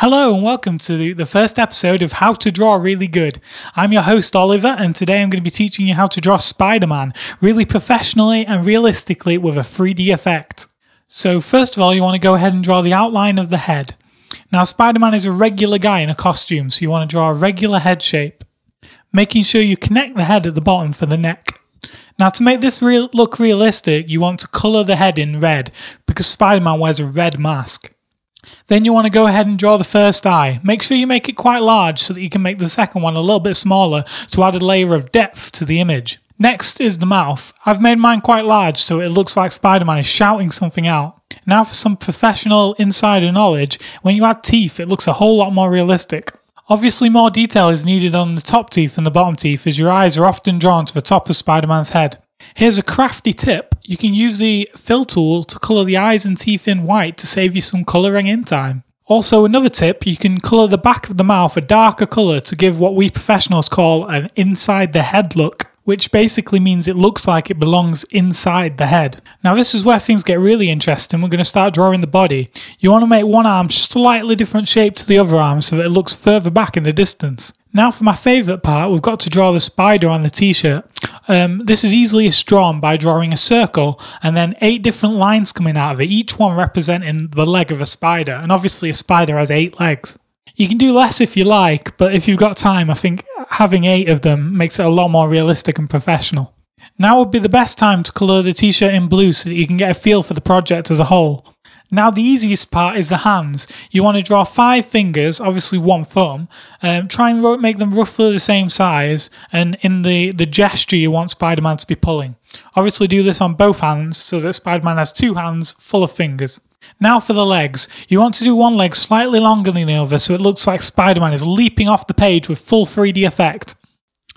Hello and welcome to the first episode of How to Draw Really Good. I'm your host Oliver, and today I'm going to be teaching you how to draw Spider-Man really professionally and realistically with a 3D effect. So first of all, you want to go ahead and draw the outline of the head. Now Spider-Man is a regular guy in a costume, so you want to draw a regular head shape, making sure you connect the head at the bottom for the neck. Now to make this look realistic, you want to colour the head in red because Spider-Man wears a red mask. Then you want to go ahead and draw the first eye. Make sure you make it quite large so that you can make the second one a little bit smaller to add a layer of depth to the image. Next is the mouth. I've made mine quite large so it looks like Spider-Man is shouting something out. Now for some professional insider knowledge, when you add teeth it looks a whole lot more realistic. Obviously more detail is needed on the top teeth and the bottom teeth as your eyes are often drawn to the top of Spider-Man's head. Here's a crafty tip. You can use the fill tool to colour the eyes and teeth in white to save you some colouring in time. Also another tip, you can colour the back of the mouth a darker colour to give what we professionals call an inside the head look, which basically means it looks like it belongs inside the head. Now this is where things get really interesting. We're going to start drawing the body. You want to make one arm slightly different shape to the other arm so that it looks further back in the distance. Now for my favourite part, we've got to draw the spider on the t-shirt. This is easily drawn by drawing a circle and then 8 different lines coming out of it, each one representing the leg of a spider, and obviously a spider has 8 legs. You can do less if you like, but if you've got time, I think having 8 of them makes it a lot more realistic and professional. Now would be the best time to colour the t-shirt in blue so that you can get a feel for the project as a whole. Now the easiest part is the hands. You want to draw 5 fingers, obviously 1 thumb, try and make them roughly the same size, and in the gesture you want Spider-Man to be pulling. Obviously do this on both hands so that Spider-Man has 2 hands full of fingers. Now for the legs. You want to do one leg slightly longer than the other so it looks like Spider-Man is leaping off the page with full 3D effect.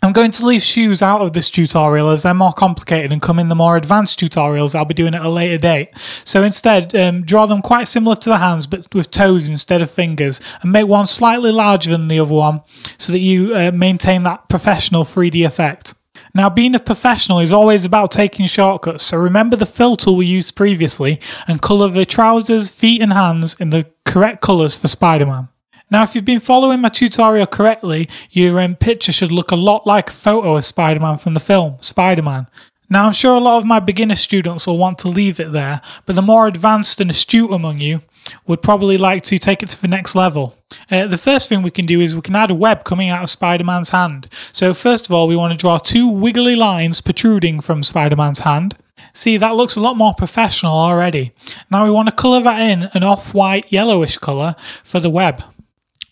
I'm going to leave shoes out of this tutorial as they're more complicated and come in the more advanced tutorials I'll be doing at a later date. So instead, draw them quite similar to the hands but with toes instead of fingers, and make one slightly larger than the other one so that you maintain that professional 3D effect. Now being a professional is always about taking shortcuts, so remember the fill tool we used previously and colour the trousers, feet and hands in the correct colours for Spider-Man. Now if you've been following my tutorial correctly, your picture should look a lot like a photo of Spider-Man from the film, Spider-Man. Now I'm sure a lot of my beginner students will want to leave it there, but the more advanced and astute among you would probably like to take it to the next level. The first thing we can do is we can add a web coming out of Spider-Man's hand. So first of all we want to draw 2 wiggly lines protruding from Spider-Man's hand. See, that looks a lot more professional already. Now we want to colour that in an off-white yellowish colour for the web.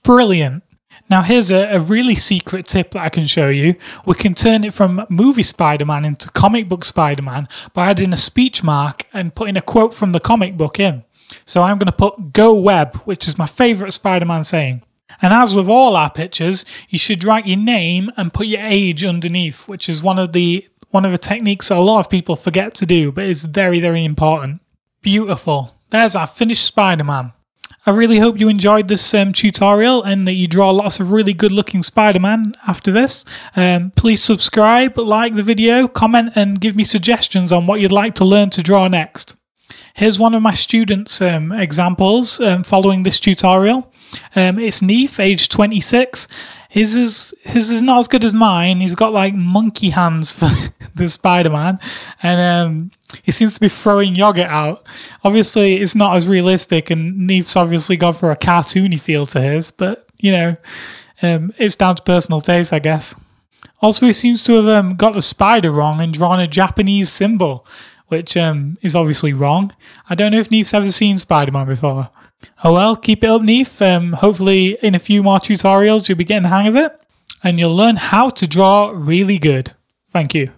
Brilliant. Now here's a really secret tip that I can show you. We can turn it from movie Spider-Man into comic book Spider-Man by adding a speech mark and putting a quote from the comic book in. So I'm going to put "Go Web," which is my favourite Spider-Man saying. And as with all our pictures, you should write your name and put your age underneath, which is one of the techniques that a lot of people forget to do, but it's very, very important. Beautiful. There's our finished Spider-Man. I really hope you enjoyed this tutorial and that you draw lots of really good looking Spider-Man after this. Please subscribe, like the video, comment and give me suggestions on what you'd like to learn to draw next. Here's one of my students' examples following this tutorial. It's Neef, age 26. His is not as good as mine. He's got like monkey hands for the Spider-Man, and he seems to be throwing yogurt out. Obviously, it's not as realistic, and Neef's obviously gone for a cartoony feel to his, but you know, it's down to personal taste, I guess. Also, he seems to have got the spider wrong and drawn a Japanese symbol, which is obviously wrong. I don't know if Neef's ever seen Spider-Man before. Oh well, keep it up, Neef. Hopefully in a few more tutorials you'll be getting the hang of it and you'll learn how to draw really good. Thank you.